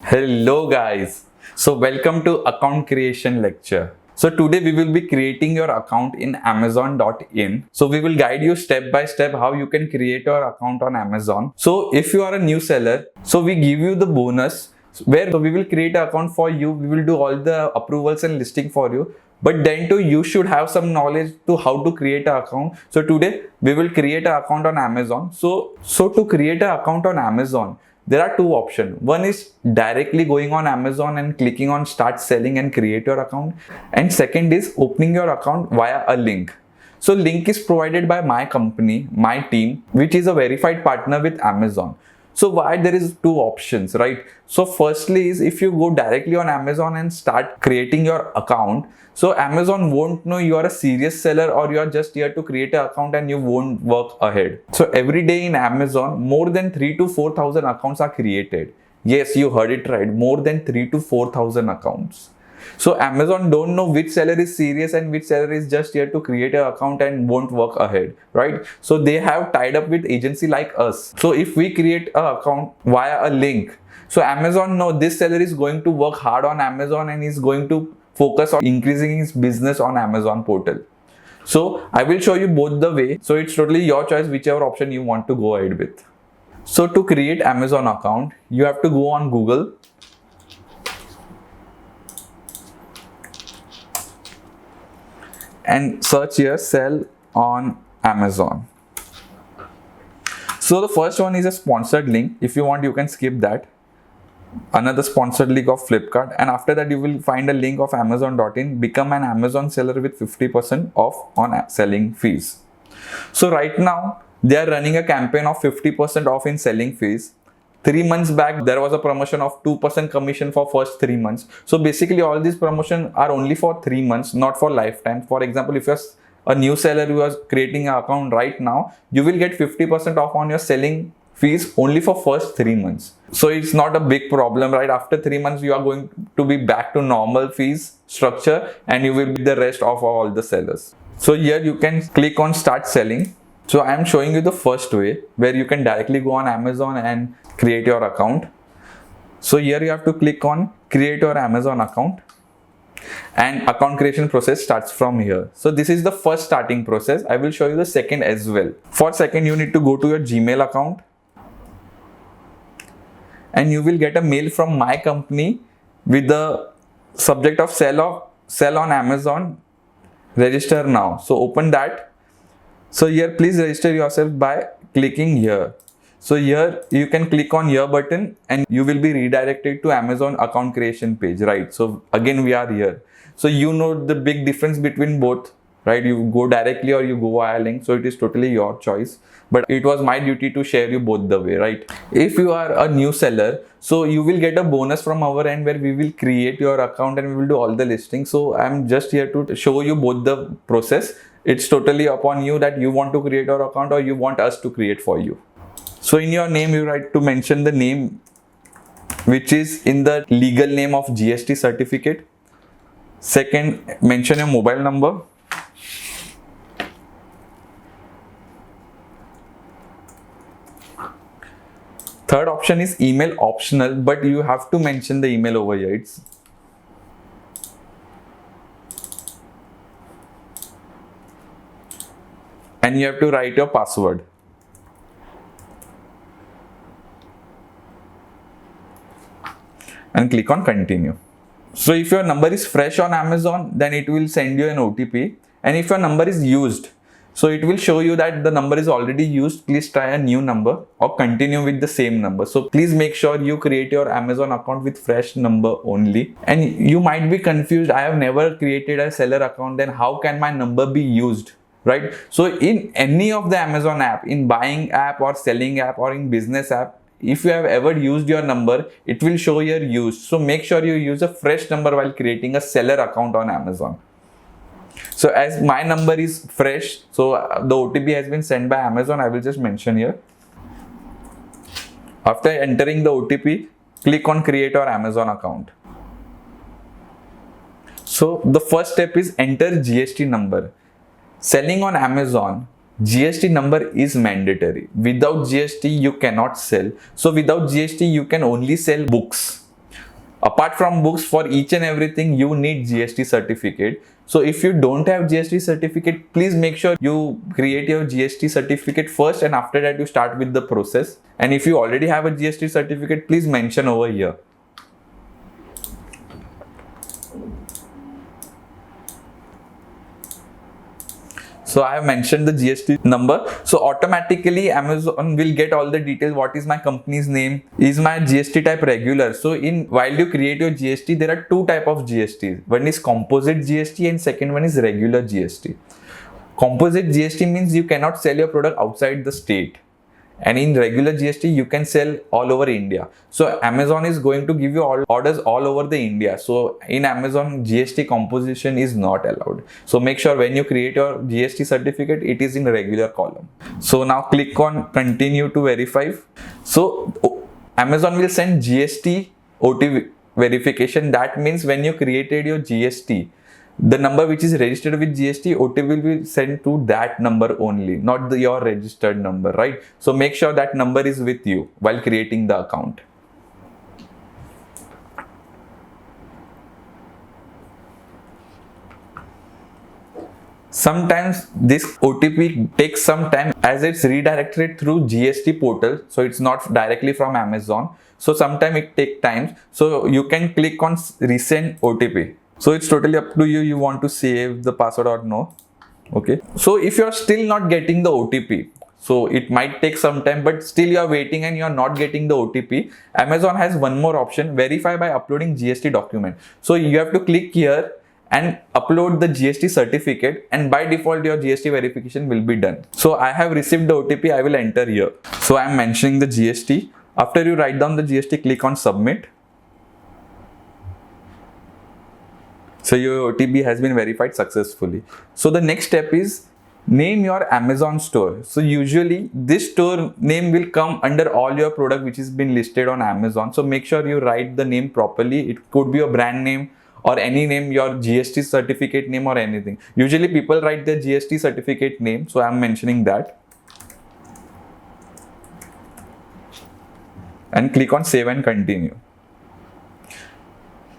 Hello guys. So welcome to account creation lecture. So today we will be creating your account in amazon.in. So we will guide you step by step how you can create your account on Amazon. So if you are a new seller, so we give you the bonus where we will create an account for you. We will do all the approvals and listing for you. But then too, you should have some knowledge to how to create an account. So today we will create an account on Amazon. So to create an account on Amazon, there are two options. One is directly going on Amazon and clicking on start selling and create your account. And second is opening your account via a link. So link is provided by my company, my team, which is a verified partner with Amazon. So why there is two options, right? So firstly is if you go directly on Amazon and start creating your account, so Amazon won't know you are a serious seller or you are just here to create an account and you won't work ahead. So every day in Amazon, more than 3 to 4,000 accounts are created. Yes, you heard it right. More than 3 to 4,000 accounts. So Amazon don't know which seller is serious and which seller is just here to create an account and won't work ahead, right? So they have tied up with agency like us. So if we create an account via a link, so Amazon know this seller is going to work hard on Amazon and is going to focus on increasing his business on Amazon portal. So I will show you both the way. So it's totally your choice, whichever option you want to go ahead with. So to create Amazon account, you have to go on Google. And search here sell on Amazon. So the first one is a sponsored link. If you want, you can skip that. Another sponsored link of Flipkart, and after that you will find a link of amazon.in. Become an Amazon seller with 50% off on selling fees. So right now they are running a campaign of 50% off in selling fees. 3 months back there was a promotion of 2% commission for first 3 months. So basically all these promotions are only for 3 months, not for lifetime. For example, if you're a new seller who is creating an account right now, you will get 50% off on your selling fees only for first 3 months. So it's not a big problem, right? After 3 months you are going to be back to normal fees structure and you will be the rest of all the sellers. So here you can click on start selling. So I am showing you the first way where you can directly go on Amazon and create your account. So here you have to click on create your Amazon account, and account creation process starts from here. So this is the first starting process. I will show you the second as well. For second, you need to go to your Gmail account and you will get a mail from my company with the subject of sell on Amazon, register now. So open that. So here please register yourself by clicking here. So here you can click on here button and you will be redirected to Amazon account creation page, right? So again we are here. So you know the big difference between both, right? You go directly or you go via link. So it is totally your choice, but it was my duty to share you both the way, right? If you are a new seller, so you will get a bonus from our end where we will create your account and we will do all the listings. So I'm just here to show you both the process. It's totally upon you that you want to create your account or you want us to create for you. So in your name, you write to mention the name which is in the legal name of GST certificate. Second, mention your mobile number. Third option is email optional, but you have to mention the email over here. And you have to write your password. And click on continue. So if your number is fresh on Amazon, then it will send you an OTP. And if your number is used, so it will show you that the number is already used. Please try a new number or continue with the same number. So please make sure you create your Amazon account with fresh number only. And you might be confused. I have never created a seller account. Then how can my number be used? Right? So in any of the Amazon app, in buying app or selling app or in business app, if you have ever used your number, it will show your use. So make sure you use a fresh number while creating a seller account on Amazon. So as my number is fresh, so the OTP has been sent by Amazon. I will just mention here. After entering the OTP, click on create your Amazon account. So the first step is enter GST number. Selling on Amazon, GST number is mandatory. Without GST, you cannot sell. So without GST, you can only sell books. Apart from books, for each and everything you need GST certificate. So if you don't have GST certificate, please make sure you create your GST certificate first, and after that you start with the process. And if you already have a GST certificate, please mention over here. So I have mentioned the GST number. So automatically Amazon will get all the details. What is my company's name? Is my GST type regular? So while you create your GST, there are two type of GST. One is composite GST and second one is regular GST. Composite GST means you cannot sell your product outside the state. And in regular GST, you can sell all over India. So Amazon is going to give you all orders all over the India. So in Amazon, GST composition is not allowed. So make sure when you create your GST certificate, it is in regular column. So now click on continue to verify. So Amazon will send GST OTP verification. That means when you created your GST, the number which is registered with GST, OTP will be sent to that number only, not your registered number, right? So make sure that number is with you while creating the account. Sometimes this OTP takes some time as it's redirected through GST portal. So it's not directly from Amazon. So sometimes it takes time. So you can click on resend OTP. So it's totally up to you. You want to save the password or no. Okay. So if you're still not getting the OTP, so it might take some time, but still you're waiting and you're not getting the OTP, Amazon has one more option: verify by uploading GST document. So you have to click here and upload the GST certificate, and by default your GST verification will be done. So I have received the OTP. I will enter here. So I'm mentioning the GST. After you write down the GST, click on submit. So your OTP has been verified successfully. So the next step is name your Amazon store. So usually this store name will come under all your product which has been listed on Amazon. So make sure you write the name properly. It could be a brand name or any name, your GST certificate name or anything. Usually people write their GST certificate name. So I'm mentioning that. And click on save and continue.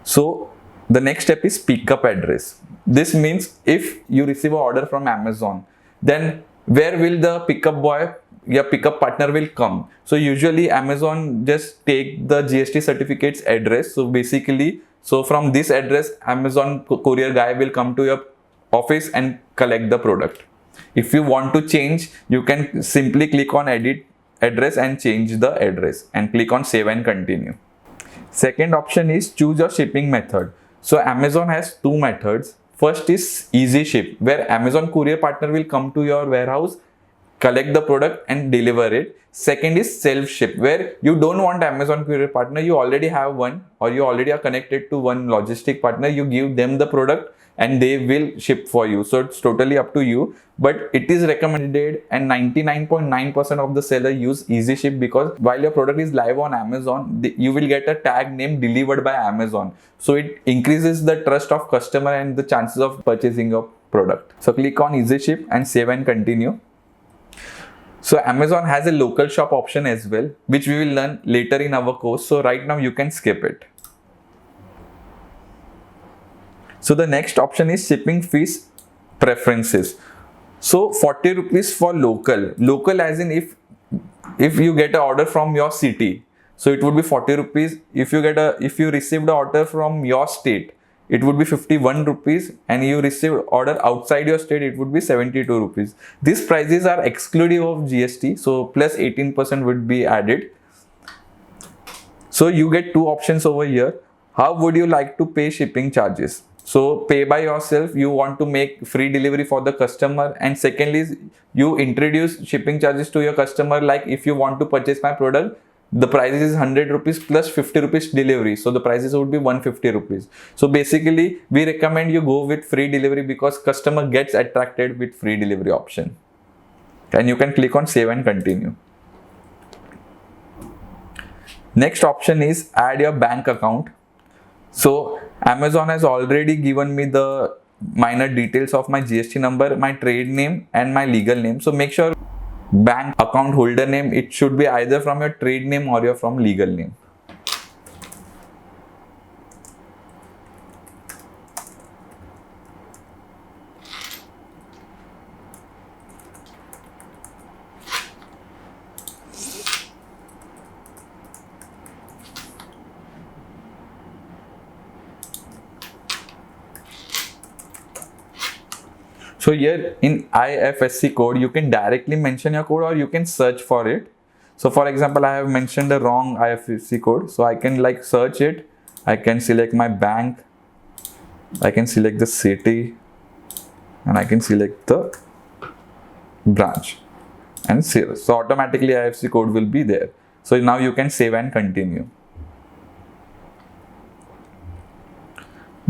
So the next step is pickup address. This means if you receive an order from Amazon, then where will the pickup boy, your pickup partner will come? So usually Amazon just take the GST certificate's address. So basically, so from this address, Amazon courier guy will come to your office and collect the product. If you want to change, you can simply click on edit address and change the address and click on save and continue. Second option is choose your shipping method. So Amazon has two methods. First is easy ship, where Amazon courier partner will come to your warehouse, collect the product and deliver it. Second is self ship, where you don't want Amazon courier partner, you already have one, or you already are connected to one logistic partner. You give them the product and they will ship for you. So it's totally up to you, but it is recommended, and 99.9% of the seller use easy ship, because while your product is live on Amazon, you will get a tag name delivered by Amazon. So it increases the trust of customer and the chances of purchasing your product. So click on easy ship and save and continue. So Amazon has a local shop option as well, which we will learn later in our course. So right now you can skip it. So the next option is shipping fees preferences. So 40 rupees for local. Local as in if you get an order from your city, so it would be 40 rupees. If you received an order from your state, it would be 51 rupees, and you received order outside your state, it would be 72 rupees. These prices are exclusive of GST, so plus 18% would be added. So you get two options over here. How would you like to pay shipping charges? So pay by yourself, you want to make free delivery for the customer, and secondly, you introduce shipping charges to your customer. Like if you want to purchase my product, the price is 100 rupees plus 50 rupees delivery. So the prices would be 150 rupees. So basically, we recommend you go with free delivery because customer gets attracted with free delivery option. And you can click on save and continue. Next option is add your bank account. So Amazon has already given me the minor details of my GST number, my trade name and my legal name. So make sure bank account holder name, it should be either from your trade name or your from legal name. So here in IFSC code, you can directly mention your code or you can search for it. So for example, I have mentioned the wrong IFSC code. So I can like search it. I can select my bank. I can select the city and I can select the branch and save. So automatically IFSC code will be there. So now you can save and continue.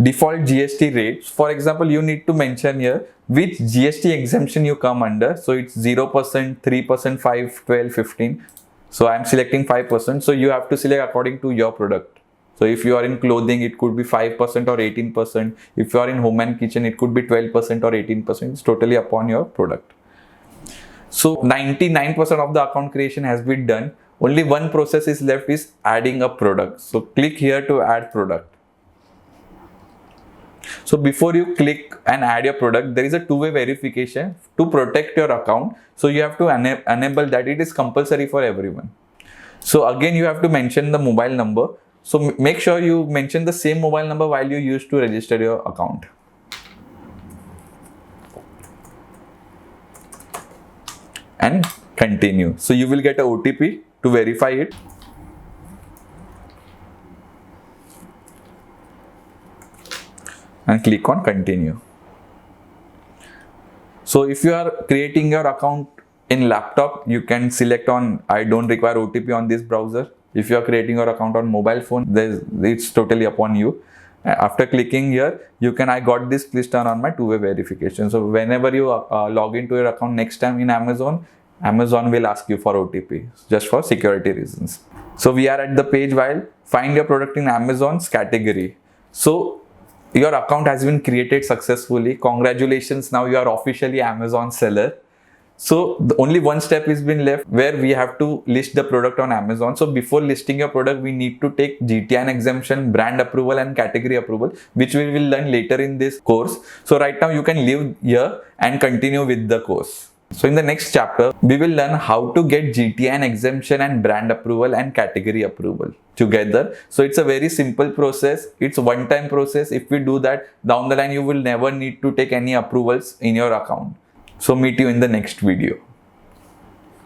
Default GST rates. For example, you need to mention here which GST exemption you come under. So it's 0%, 3%, 5, 12, 15. So I'm selecting 5%. So you have to select according to your product. So if you are in clothing, it could be 5% or 18%. If you are in home and kitchen, it could be 12% or 18%. It's totally upon your product. So 99% of the account creation has been done. Only one process is left, is adding a product. So click here to add product. So before you click and add your product, there is a two-way verification to protect your account. So you have to enable that. It is compulsory for everyone. So again, you have to mention the mobile number. So make sure you mention the same mobile number while you used to register your account. And continue. So you will get a OTP to verify it. And click on continue. So if you are creating your account in laptop, you can select on I don't require OTP on this browser. If you are creating your account on mobile phone, it's totally upon you. After clicking here, you can, I got this, please turn on my two-way verification. So whenever you log into your account next time in Amazon, Amazon will ask you for OTP just for security reasons. So we are at the page while find your product in Amazon's category. So your account has been created successfully. Congratulations, now you are officially Amazon seller. So the only one step has been left where we have to list the product on Amazon. So before listing your product, we need to take GTN exemption, brand approval and category approval, which we will learn later in this course. So right now you can leave here and continue with the course. So in the next chapter, we will learn how to get GTN exemption and brand approval and category approval together. So it's a very simple process. It's a one-time process. If we do that, down the line, you will never need to take any approvals in your account. So meet you in the next video.